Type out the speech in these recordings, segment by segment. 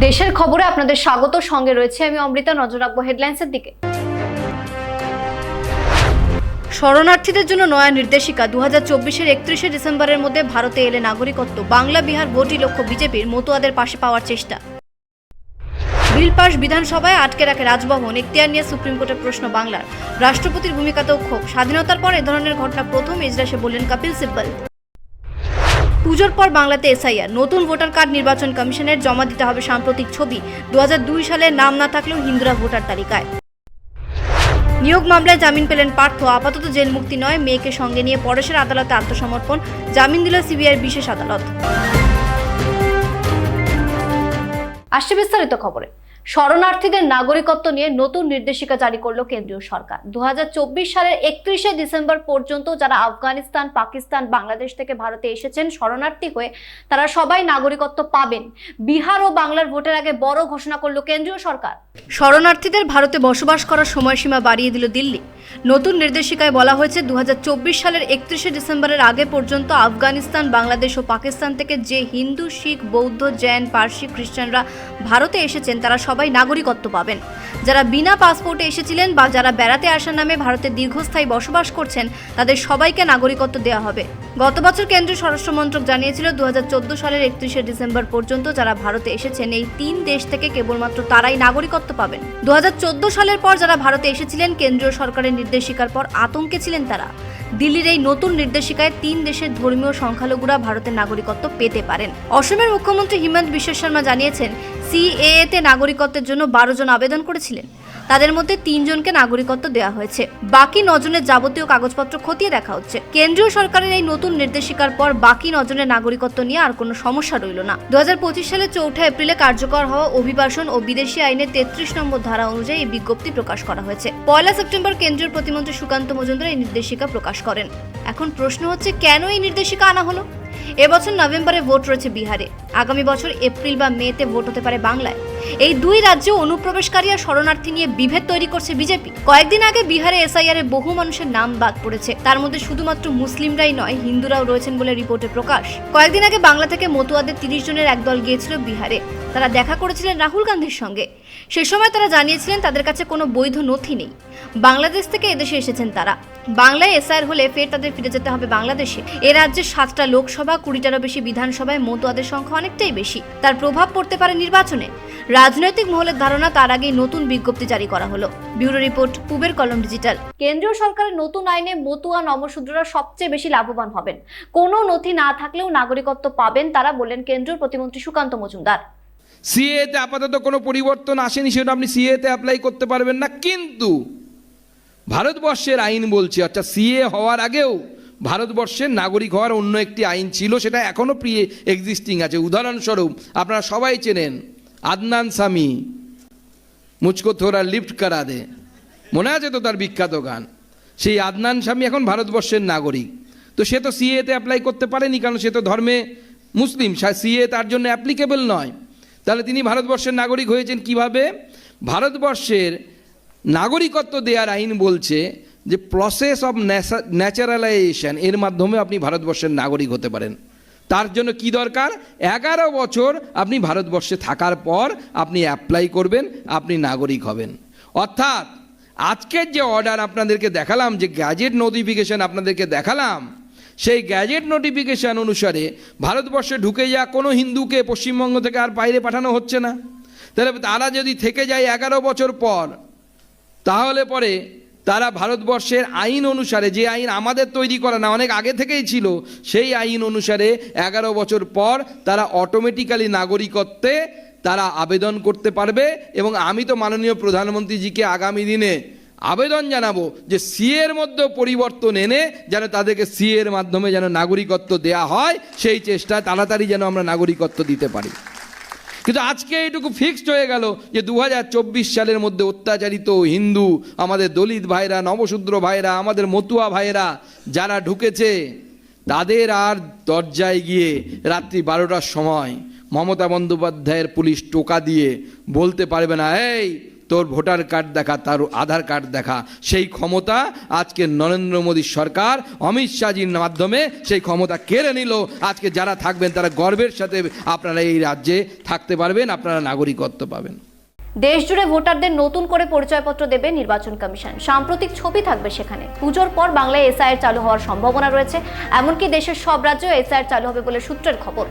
দেশের খবরে আপনাদের স্বাগত। সঙ্গে রয়েছে আমি অমৃতা। নজর রাখবো হেডলাইন্সের দিকে। শরণার্থীদের জন্য নয়া নির্দেশিকা 2024-এর 31শে ডিসেম্বরের মধ্যে ভারতে এলে নাগরিকত্ব। বাংলা বিহার ভোটই লক্ষ্য বিজেপির, মতুয়াদের পাশে পাওয়ার চেষ্টা। বিল পাস বিধানসভায় আটকে রাখে রাজভবন, এখতিয়ার নিয়ে সুপ্রিম কোর্টের প্রশ্ন বাংলার। রাষ্ট্রপতির ভূমিকাতেও ক্ষোভ। স্বাধীনতার পর এ ধরনের ঘটনা প্রথম, ইজলাসে বললেন কপিল সিব্বল। পুজোর পর বাংলাতে এসআইআর, নতুন ভোটার কার্ড নির্বাচন কমিশনের জমা দিতে হবে সাম্প্রতিক ছবি। 2002 সালে নাম না থাকলেও হিন্দুরা ভোটার তালিকায়। নিয়োগ মামলায় জামিন পেলেন পার্থ, আপাতত জেল মুক্তি নয়, মেয়েকে সঙ্গে নিয়ে পরেশের আদালতে আত্মসমর্পণ, জামিন দিল সিবিআইয়ের বিশেষ আদালত। আসছে বিস্তারিত খবরে। শরণার্থীদের নাগরিকত্ব নিয়ে নতুন নির্দেশিকা জারি করলো কেন্দ্রীয় সরকার। 2024 সালের 31শে ডিসেম্বর পর্যন্ত যারা আফগানিস্তান, পাকিস্তান, বাংলাদেশ থেকে ভারতে এসেছেন শরণার্থী হয়ে, তারা সবাই নাগরিকত্ব পাবেন। বিহার ও বাংলার ভোটের আগে বড় ঘোষণা করলো কেন্দ্রীয় সরকার। শরণার্থীদের ভারতে বসবাস করার সময়সীমা বাড়িয়ে দিল দিল্লি। নতুন নির্দেশিকায় বলা হয়েছে 2024 সালের 31শে ডিসেম্বরের আগে পর্যন্ত আফগানিস্তান, বাংলাদেশ ও পাকিস্তান থেকে যে হিন্দু, শিখ, বৌদ্ধ, জৈন, পার্সি, খ্রিস্টানরা ভারতে এসেছেন তারা সবাই নাগরিকত্ব পাবেন। যারা বিনা পাসপোর্টে এসেছিলেন বা যারা বেড়াতে আসার নামে ভারতে দীর্ঘস্থায়ী বসবাস করছেন তাদের সবাইকে নাগরিকত্ব দেওয়া হবে। গত বছর কেন্দ্রীয় স্বরাষ্ট্র মন্ত্রক জানিয়েছিল 2014 সালের 31শে ডিসেম্বর পর্যন্ত যারা ভারতে এসেছেন এই 3 দেশ থেকে কেবলমাত্র তারাই নাগরিকত্ব পাবেন। 2014 সালের পর যারা ভারতে এসেছিলেন কেন্দ্রীয় সরকারের নির্দেশিকার পর আতঙ্কে ছিলেন তারা। দিল্লির এই নতুন নির্দেশিকায় 3 দেশের ধর্মীয় সংখ্যালঘুরা ভারতের নাগরিকত্ব পেতে পারেন। অসমের মুখ্যমন্ত্রী হিমন্ত বিশ্ব শর্মা জানিয়েছেন সিএএ-তে নাগরিকত্বের জন্য 12 জন আবেদন করেছিলেন, তাদের মধ্যে 3 জনকে নাগরিকত্ব দেওয়া হয়েছে। বাকি 9 জনের যাবতীয় কাগজপত্র খতিয়ে দেখা হচ্ছে। কেন্দ্রীয় সরকারের এই নতুন নির্দেশিকার পর বাকি 9 জনের নাগরিকত্ব নিয়ে আর কোনো সমস্যা রইল না। 2025 সালের 4 এপ্রিলে কার্যকর হওয়া অভিবাসন ও বিদেশি আইনের 33 নম্বর ধারা অনুযায়ী এই বিজ্ঞপ্তি প্রকাশ করা হয়েছে। 1 সেপ্টেম্বর কেন্দ্রীয় প্রতিমন্ত্রী সুকান্ত মজুমদার এই নির্দেশিকা প্রকাশ করেন। এখন প্রশ্ন হচ্ছে, কেন এই নির্দেশিকা আনা হলো? এবছর নভেম্বরে ভোট রয়েছে বিহারে, আগামী বছর এপ্রিল বা মেতে ভোট হতে পারে বাংলায়। এই 2 রাজ্যে অনুপ্রবেশকারী আর শরণার্থী নিয়ে বিভেদ তৈরি করছে বিজেপি। কয়েকদিন আগে বিহারে এসআইআর এ বহু মানুষের নাম বাদ পড়েছে, তার মধ্যে শুধুমাত্র মুসলিমরাই নয়, হিন্দুরাও রয়েছেন বলে রিপোর্টে প্রকাশ। কয়েকদিন আগে বাংলা থেকে মতুয়াদের 30 জনের একদল গিয়েছিল বিহারে। তারা দেখা করেছিলেন রাহুল গান্ধীর সঙ্গে। সে সময় তারা জানিয়েছিলেন তাদের কাছে কোনো বৈধ নথি নেই। বাংলাদেশ থেকে এদেশে এসেছেন তারা। বাংলায় এসআইআর হলে ফের তাদের ফিরে যেতে হবে বাংলাদেশে। এ রাজ্যে 7টা লোকসভা, 20টারও বেশি বিধানসভায় মতুয়াদের সংখ্যা অনেকটাই বেশি। তার প্রভাব পড়তে পারে নির্বাচনে। রাজনৈতিক মহলের ধারণা তার আগেই নতুন বিজ্ঞপ্তি জারি করা হলো। ব্যুরো রিপোর্ট, পূবের কলম ডিজিটাল। কেন্দ্রীয় সরকারের নতুন আইনে মতুয়া নমশূদ্ররা সবচেয়ে বেশি লাভবান হবেন। কোনো নথি না থাকলেও নাগরিকত্ব পাবেন তারা, বললেন কেন্দ্রীয় প্রতিমন্ত্রী সুকান্ত মজুমদার। সিএতে আপাতত কোনো পরিবর্তন আসেনি, সেটা আপনি সিএতে অ্যাপ্লাই করতে পারবেন না। কিন্তু ভারতবর্ষের আইন বলছে, অর্থাৎ সিএ হওয়ার আগেও ভারতবর্ষের নাগরিক হওয়ার অন্য একটি আইন ছিল, সেটা এখনও এক্সিস্টিং আছে। উদাহরণস্বরূপ আপনারা সবাই চেনেন আদনান সামি, মুঝকো থোড়া লিফট করা দে, মনে আছে তো তার বিখ্যাত গান? সেই আদনান সামি এখন ভারতবর্ষের নাগরিক। তো সে তো সিএতে অ্যাপ্লাই করতে পারেনি, কারণ সে তো ধর্মে মুসলিম, সিএ তার জন্য অ্যাপ্লিকেবল নয়। তাহলে তিনি ভারতবর্ষের নাগরিক হয়েছেন কিভাবে? ভারতবর্ষের নাগরিকত্ব দেওয়ার আইন বলছে যে প্রসেস অফ ন্যাচারালাইজেশন, এর মাধ্যমে আপনি ভারতবর্ষের নাগরিক হতে পারেন। তার জন্য কি দরকার? 11 বছর আপনি ভারতবর্ষে থাকার পর আপনি অ্যাপ্লাই করবেন, আপনি নাগরিক হবেন। অর্থাৎ আজকের যে অর্ডার আপনাদেরকে দেখালাম, যে গ্যাজেট নোটিফিকেশন আপনাদেরকে দেখালাম, সেই গ্যাজেট নোটিফিকেশন অনুসারে ভারতবর্ষে ঢুকে যাওয়া কোনো হিন্দুকে পশ্চিমবঙ্গ থেকে আর বাইরে পাঠানো হচ্ছে না। তাহলে তারা যদি থেকে যায় 11 বছর পর, তাহলে পরে তারা ভারতবর্ষের আইন অনুসারে, যে আইন আমাদের তৈরি করা না, অনেক আগে থেকেই ছিল, সেই আইন অনুসারে 11 বছর পর তারা অটোমেটিক্যালি নাগরিকত্বে তারা আবেদন করতে পারবে। এবং আমি তো মাননীয় প্রধানমন্ত্রীজিকে আগামী দিনে আবেদন জানাবো যে সিএর মধ্যে পরিবর্তন এনে যেন তাদেরকে সিএর মাধ্যমে যেন নাগরিকত্ব দেয়া হয়, সেই চেষ্টায় তাড়াতাড়ি যেন আমরা নাগরিকত্ব দিতে পারি। কিন্তু আজকে এইটুকু ফিক্সড হয়ে গেল যে 2024 সালের মধ্যে অত্যাচারিত হিন্দু, আমাদের দলিত ভাইরা, নবশূদ্র ভাইরা, আমাদের মতুয়া ভাইরা যারা ঢুকেছে, তাদের আর দরজায় গিয়ে রাত্রি 12টার সময় মমতা বন্দ্যোপাধ্যায়ের পুলিশ টোকা দিয়ে বলতে পারবে না, এই তোর ভোটার কার্ড দেখা, তার আধার কার্ড দেখা, সেই ক্ষমতা আজকে নরেন্দ্র মোদী সরকার অমিত শাহজির মাধ্যমে সেই ক্ষমতা কেড়ে নিল। আজকে যারা থাকবেন তারা গর্বের সাথে আপনারা এই রাজ্যে থাকতে পারবেন, আপনারা নাগরিকত্ব পাবেন। দেশ জুড়ে ভোটারদের নতুন করে পরিচয়পত্র দেবে নির্বাচন কমিশন। সাম্প্রতিক ছবি থাকবে সেখানে। পুজোর পর বাংলায় এসআইআর চালু হওয়ার সম্ভাবনা রয়েছে, এমনকি দেশের সব রাজ্যেও এসআইআর চালু হবে বলে সূত্রের খবর।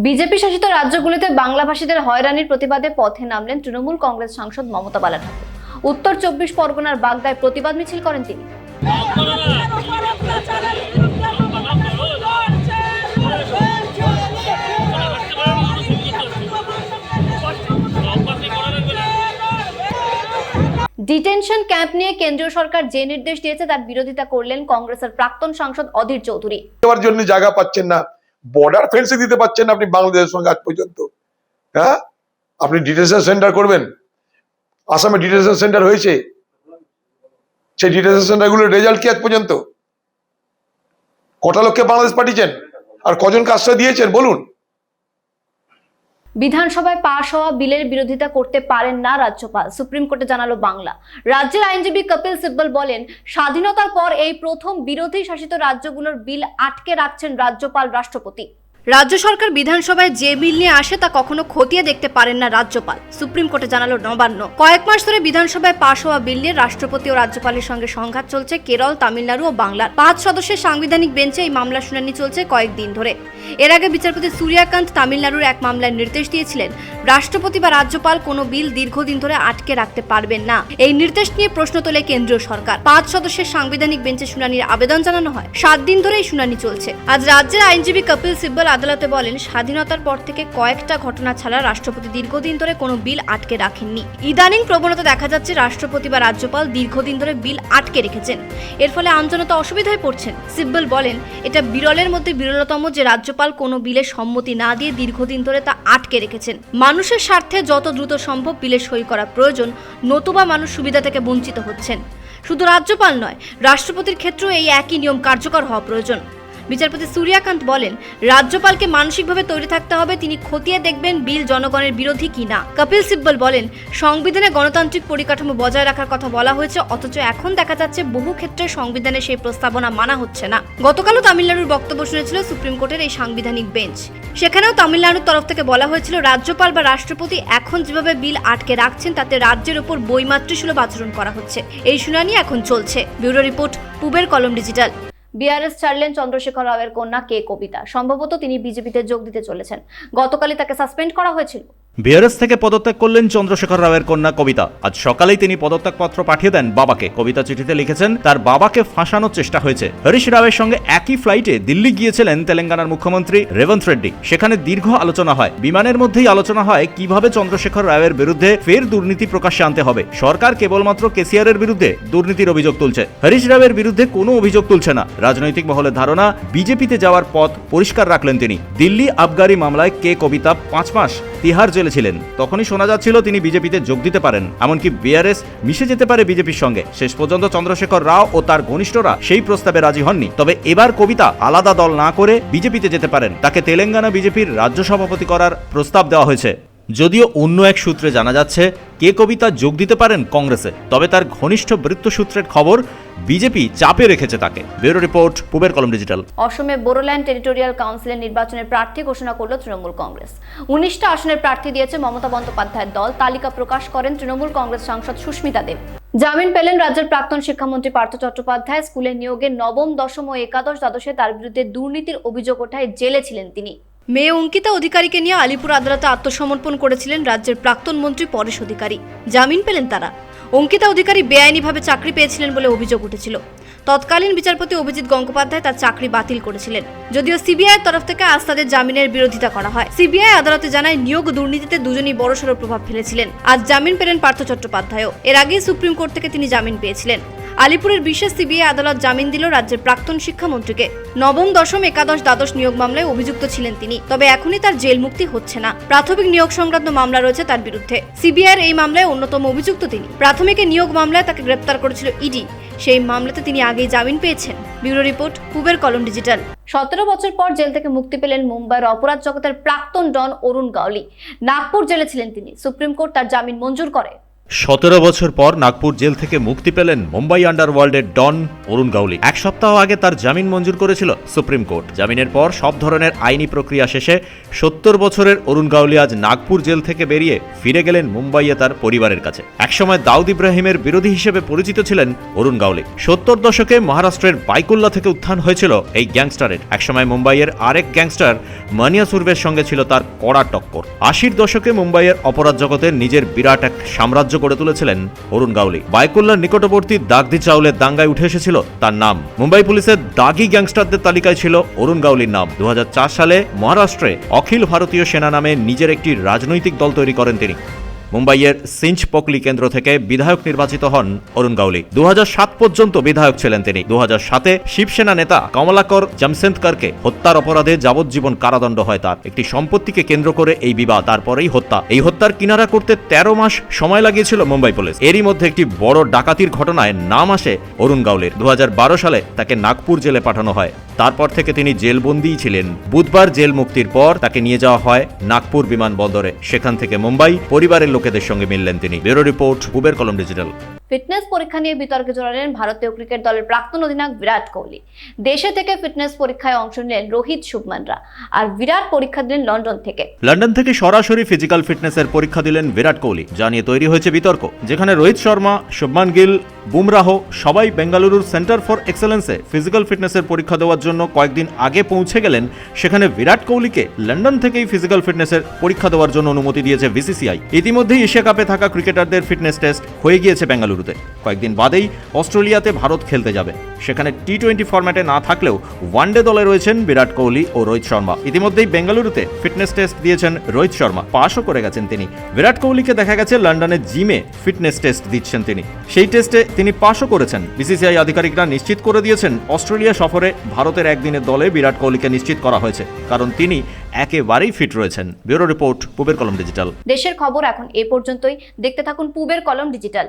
বিজেপি শাসিত রাজ্যগুলিতে বাংলাভাষীদের হয়রানির প্রতিবাদে পথে নামলেন তৃণমূল কংগ্রেস সাংসদ মমতা বালা ঠাকুর। উত্তর 24 পরগনার বাগদায় প্রতিবাদ মিছিল করেন তিনি। ডিটেনশন ক্যাম্প নিয়ে কেন্দ্রীয় সরকার যে নির্দেশ দিয়েছে তার বিরোধিতা করলেন কংগ্রেসের প্রাক্তন সাংসদ অধীর চৌধুরী। দেওয়ার জন্য জায়গা পাচ্ছেন না, বর্ডার ফেন্সে দিতে পাচ্ছেন না আপনি বাংলাদেশের সঙ্গে আজ পর্যন্ত। হ্যাঁ, আপনি ডিটেনশন সেন্টার করবেন। আসামে ডিটেনশন সেন্টার হয়েছে, সেই ডিটেনশন সেন্টারগুলোর রেজাল্ট কি আজ পর্যন্ত? কটা লোককে বাংলাদেশ পাঠিয়েছেন আর কজনকে আশ্রয় দিয়েছেন বলুন? বিধানসভায় পাশ হওয়া বিলের বিরোধিতা করতে পারেন না রাজ্যপাল, সুপ্রিম কোর্টে জানালো বাংলা। রাজ্যের আইনজীবী কপিল সিব্বল বলেন, স্বাধীনতার পর এই প্রথম বিরোধী শাসিত রাজ্যগুলোর বিল আটকে রাখছেন রাজ্যপাল রাষ্ট্রপতি। রাজ্য সরকার বিধানসভায় যে বিল নিয়ে আসে তা কখনো খতিয়ে দেখতে পারেন না রাজ্যপাল, সুপ্রিম কোর্টে জানালো নবান্ন। কয়েক মাস ধরে বিধানসভায় পাশ হওয়া বিল নিয়ে রাষ্ট্রপতি ও রাজ্যপালের সঙ্গে সংঘাত চলছে কেরল, তামিলনাড়ু ও বাংলার। 5 সদস্যের সাংবিধানিক বেঞ্চে এই মামলা শুনানি চলছে কয়েকদিন ধরে। এর আগে বিচারপতি সূর্যকান্ত তামিলনাড়ুর এক মামলায় নির্দেশ দিয়েছিলেন, রাষ্ট্রপতি বা রাজ্যপাল কোনো বিল দীর্ঘদিন ধরে আটকে রাখতে পারবেন না। এই নির্দেশ নিয়ে প্রশ্ন তোলে কেন্দ্রীয় সরকার। 5 সদস্যের সাংবিধানিক বেঞ্চে শুনানির আবেদন জানানো হয়। 7 দিন ধরে এই শুনানি চলছে। আজ রাজ্যের আইনজীবী কপিল সিব্বল আদালতে বলেন, স্বাধীনতার পর থেকে কয়েকটা ঘটনা ছাড়া রাষ্ট্রপতি দীর্ঘদিন ধরে কোনো বিল আটকে রাখেননি। ইদানিং প্রবণতা দেখা যাচ্ছে রাষ্ট্রপতি বা রাজ্যপাল দীর্ঘদিন ধরে বিল আটকে রেখেছেন, এর ফলে আমজনতা অসুবিধায় পড়ছেন। সিব্বল বলেন, এটা বিরলের মধ্যে বিরলতম যে রাজ্যপাল কোনো বিলে সম্মতি না দিয়ে দীর্ঘদিন ধরে তা আটকে রেখেছেন। মানুষের স্বার্থে যত দ্রুত সম্ভব বিলে সই করা প্রয়োজন, নতুবা মানুষ সুবিধা থেকে বঞ্চিত হচ্ছেন। শুধু রাজ্যপাল নয়, রাষ্ট্রপতির ক্ষেত্রেও এই একই নিয়ম কার্যকর হওয়া প্রয়োজন। বিচারপতি সূর্যকান্ত বলেন, রাজ্যপালকে মানসিকভাবে তৈরি থাকতে হবে, তিনি খতিয়ে দেখবেন বিল জনগণের বিরোধী কিনা। কপিল সিব্বল বলেন, সংবিধানে গণতান্ত্রিক পরিকাঠামো বজায় রাখার কথা বলা হয়েছে, অথচ এখন দেখা যাচ্ছে বহু ক্ষেত্রে সংবিধানে সেই প্রস্তাবনা মানা হচ্ছে না। গতকালও তামিলনাড়ুর বক্তব্য শুনেছিল সুপ্রিম কোর্টের এই সাংবিধানিক বেঞ্চ। সেখানেও তামিলনাড়ুর তরফ থেকে বলা হয়েছিল, রাজ্যপাল বা রাষ্ট্রপতি এখন যেভাবে বিল আটকে রাখছেন তাতে রাজ্যের উপর বৈমাতৃসুলভ আচরণ করা হচ্ছে। এই শুনানি এখন চলছে। ব্যুরো রিপোর্ট, পূবের কলম ডিজিটাল। বিআরএস ছাড়লেন চন্দ্রশেখর রাওয়ের কন্যা কে কবিতা। সম্ভবত তিনি বিজেপিতে যোগ দিতে চলেছেন। গতকালই তাকে সাসপেন্ড করা হয়েছিল। বিআরএস থেকে পদত্যাগ করলেন চন্দ্রশেখর রাওয়ের কন্যা কবিতা। আজ সকালেই তিনি পদত্যাগপত্র পাঠিয়ে দেন বাবাকে। কবিতা চিঠিতে লিখেছেন, তার বাবাকে ফাঁসানোর চেষ্টা হয়েছে। হরিশ রাওয়ের সঙ্গে একই ফ্লাইটে দিল্লি গিয়েছিলেন তেলেঙ্গানার মুখ্যমন্ত্রী রেবন্ত রেড্ডি। সেখানে দীর্ঘ আলোচনা হয়। বিমানের মধ্যেই আলোচনা হয় কিভাবে চন্দ্রশেখর রাওয়ের বিরুদ্ধে ফের দুর্নীতি প্রকাশ্যে আনতে হবে। সরকার কেবলমাত্র কেসিআরের বিরুদ্ধে দুর্নীতির অভিযোগ তুলছে, হরিশ রাওয়ের বিরুদ্ধে কোনো অভিযোগ তুলছে না। রাজনৈতিক মহলের ধারণা, বিজেপিতে যাওয়ার পথ পরিষ্কার রাখলেন তিনি। দিল্লি আবগারি মামলায় কে কবিতা 5 মাস তিহার জেলে ছিলেন। তখনই শোনা যাচ্ছিল তিনি বিজেপিতে যোগ দিতে পারেন, এমনকি বিআরএস মিশে যেতে পারে বিজেপির সঙ্গে। শেষ পর্যন্ত চন্দ্রশেখর রাও ও তার ঘনিষ্ঠরা সেই প্রস্তাবে রাজি হননি। তবে এবার কবিতা আলাদা দল না করে বিজেপিতে যেতে পারেন। তাকে তেলেঙ্গানা বিজেপির রাজ্য সভাপতি করার প্রস্তাব দেওয়া হয়েছে। যদিও অন্য এক সূত্রে জানা যাচ্ছে কে কবিতা যোগ দিতে পারেন কংগ্রেসে, তবে তার ঘনিষ্ঠ বৃত্ত সূত্রের খবর বিজেপি চাপে রেখেছে তাকে। ব্যুরো রিপোর্ট, পূবের কলম ডিজিটাল। অসমে বোরোল্যান্ড টেরিটোরিয়াল কাউন্সিলের নির্বাচনের প্রার্থী ঘোষণা করল তৃণমূল কংগ্রেস। 19টা আসনের প্রার্থী দিয়েছে মমতা বন্দ্যোপাধ্যায়ের দল। তালিকা প্রকাশ করেন তৃণমূল কংগ্রেস সাংসদ সুস্মিতা দেব। জামিন পেলেন রাজ্যের প্রাক্তন শিক্ষামন্ত্রী পার্থ চট্টোপাধ্যায়। স্কুলে নিয়োগে নবম, দশম ও একাদশ, দ্বাদশে তার বিরুদ্ধে দুর্নীতির অভিযোগ ওঠায় জেলে ছিলেন তিনি। মেয়ে অঙ্কিতা অধিকারীকে নিয়ে আলিপুর আদালতে আত্মসমর্পণ করেছিলেন রাজ্যের প্রাক্তন মন্ত্রী পরেশ অধিকারী। জামিন পেলেন তারা। অঙ্কিতা অধিকারী বেআইনিভাবে চাকরি পেয়েছিলেন বলে অভিযোগ উঠেছিল। তৎকালীন বিচারপতি অভিজিৎ গঙ্গোপাধ্যায় তার চাকরি বাতিল করেছিলেন। যদিও সিবিআই তরফ থেকে আজ তাদের জামিনের বিরোধিতা করা হয়। সিবিআই আদালতে জানায়, নিয়োগ দুর্নীতিতে দুজনই বড়সড় প্রভাব ফেলেছিলেন। আজ জামিন পেলেন পার্থ চট্টোপাধ্যায়ও। এর আগেই সুপ্রিম কোর্ট থেকে তিনি জামিন পেয়েছিলেন। আলিপুরের বিশেষ সিবিআই আদালত জামিন দিল রাজ্যের প্রাক্তন শিক্ষামন্ত্রীকে। নবম, দশম, একাদশ, দ্বাদশ নিয়োগ মামলায় অভিযুক্ত ছিলেন তিনি। তবে এখনই তার জেল মুক্তি হচ্ছে না। প্রাথমিক নিয়োগ সংক্রান্ত মামলা রয়েছে তার বিরুদ্ধে। সিবিআইয়ের এই মামলায় অন্যতম অভিযুক্ত তিনি। প্রাথমিক নিয়োগ মামলায় তাকে গ্রেপ্তার করেছিল ইডি। সেই মামলাতে তিনি আগেই জামিন পেয়েছেন। ব্যুরো রিপোর্ট, পূবের কলম ডিজিটাল। 17 বছর পর জেল থেকে মুক্তি পেলেন মুম্বাইয়ের অপরাধ জগতের প্রাক্তন ডন অরুণ গাওলি। নাগপুর জেলে ছিলেন তিনি। সুপ্রিম কোর্ট তার জামিন মঞ্জুর করে। 17 বছর পর নাগপুর জেল থেকে মুক্তি পেলেন মুম্বাই আন্ডারওয়ার্ল্ডের ডন অরুণ গাওলি। এক সপ্তাহ আগে তার জামিন মঞ্জুর করেছিল সুপ্রিম কোর্ট। জামিনের পর সব ধরনের আইনি প্রক্রিয়া শেষে 70 বছরের অরুণ গাওলি আজ নাগপুর জেল থেকে বেরিয়ে ফিরে গেলেন মুম্বাইয়ে তার পরিবারের কাছে। একসময় দাউদ ইব্রাহিমের বিরোধী হিসেবে পরিচিত ছিলেন অরুণ গাওলি। 70 দশকে মহারাষ্ট্রের বাইকুল্লা থেকে উত্থান হয়েছিল এই গ্যাংস্টারের। একসময় মুম্বাইয়ের আরেক গ্যাংস্টার মানিয়া সুরভের সঙ্গে ছিল তার কড়া টক্কর। 80-র দশকে মুম্বাইয়ের অপরাধ জগতে নিজের বিরাট এক সাম্রাজ্য গড়ে তুলেছিলেন অরুণ গাওলি। বাইকুল্লার নিকটবর্তী দাগদি চাউলের দাঙ্গায় উঠে এসেছিল তার নাম। মুম্বাই পুলিশের দাগি গ্যাংস্টারদের তালিকায় ছিল অরুণ গাওলির নাম। 2004 সালে মহারাষ্ট্রে অখিল ভারতীয় সেনা নামে নিজের একটি রাজনৈতিক দল তৈরি করেন তিনি। মুম্বাইয়ের সিঞ্চ পোকলি কেন্দ্র থেকে বিধায়ক নির্বাচিত হন অরুণ গাওলি। 2007 পর্যন্ত বিধায়ক ছিলেন তিনি। 2007-এ শিবসেনা নেতা কমলাকর জামশেদকরকে হত্যার অপরাধে যাবজ্জীবন কারাদণ্ড হয় তার। একটি সম্পত্তিকে কেন্দ্র করে এই বিবাদ, তারপরেই হত্যা। এই হত্যার কিনারা করতে 13 মাস সময় লাগিয়েছিল মুম্বাই পুলিশ। এরই মধ্যে একটি বড় ডাকাতির ঘটনায় নাম আসে অরুণ গাওলির। 2012 সালে তাকে নাগপুর জেলে পাঠানো হয়। তারপর থেকে তিনি জেলবন্দিই ছিলেন। বুধবার জেল মুক্তির পর তাকে নিয়ে যাওয়া হয় নাগপুর বিমানবন্দরে। সেখান থেকে মুম্বাই পরিবারের লোকেদের সঙ্গে মিললেন তিনি। ব্যুরো রিপোর্ট, পুবের কলম ডিজিটাল। ফিটনেস পরীক্ষা নিয়ে বিতর্কে জড়ালেন ভারতীয় ক্রিকেট দলের প্রাক্তন অধিনায়ক বিরাট কোহলি। দেশে থেকে ফিটনেস পরীক্ষায় অংশ নিলেন রোহিত শুভমানরা, আর বিরাট পরীক্ষা দিলেন লন্ডন থেকে। লন্ডন থেকে সরাসরি ফিজিক্যাল ফিটনেসের পরীক্ষা দিলেন বিরাট কোহলি, যা নিয়ে তৈরি হয়েছে বিতর্ক। যেখানে রোহিত শর্মা, শুভমান গিল, বুমরাহ সবাই বেঙ্গালুরুর সেন্টার ফর এক্সেলেন্সে ফিজিক্যাল ফিটনেসের পরীক্ষা দেওয়ার জন্য কয়েকদিন আগে পৌঁছে গেলেন। সেখানে বিরাট কোহলিকে লন্ডন থেকেই ফিজিক্যাল ফিটনেসের পরীক্ষা দেওয়ার জন্য অনুমতি দিয়েছে বিসিসিআই। ইতিমধ্যেই এশিয়া কাপে থাকা ক্রিকেটারদের ফিটনেস টেস্ট হয়ে গিয়েছে বেঙ্গালুরুতে। কয়েকদিন বাদেই অস্ট্রেলিয়াতে ভারত খেলতে যাবে। সেখানে টি-20 ফরম্যাটে না থাকলেও ওয়ানডে দলে রয়েছেন বিরাট কোহলি ও রোহিত শর্মা। ইতিমধ্যেই বেঙ্গালুরুতে ফিটনেস টেস্ট দিয়েছেন রোহিত শর্মা, পাশও করে গেছেন তিনি। বিরাট কোহলিকে দেখা গেছে লন্ডনের জিমে ফিটনেস টেস্ট দিচ্ছেন তিনি। সেই টেস্টে তিনি পাশও করেছেন। বিসিসিআই আধিকারিকরা নিশ্চিত করে দিয়েছেন অস্ট্রেলিয়া সফরে ভারতের একদিনের দলে বিরাট কোহলিকে নিশ্চিত করা হয়েছে, কারণ তিনি একেবারেই ফিট রয়েছেন। ব্যুরো রিপোর্ট, পুবের কলম ডিজিটাল। দেশের খবর এখন এই পর্যন্তই। দেখতে থাকুন পুবের কলম ডিজিটাল।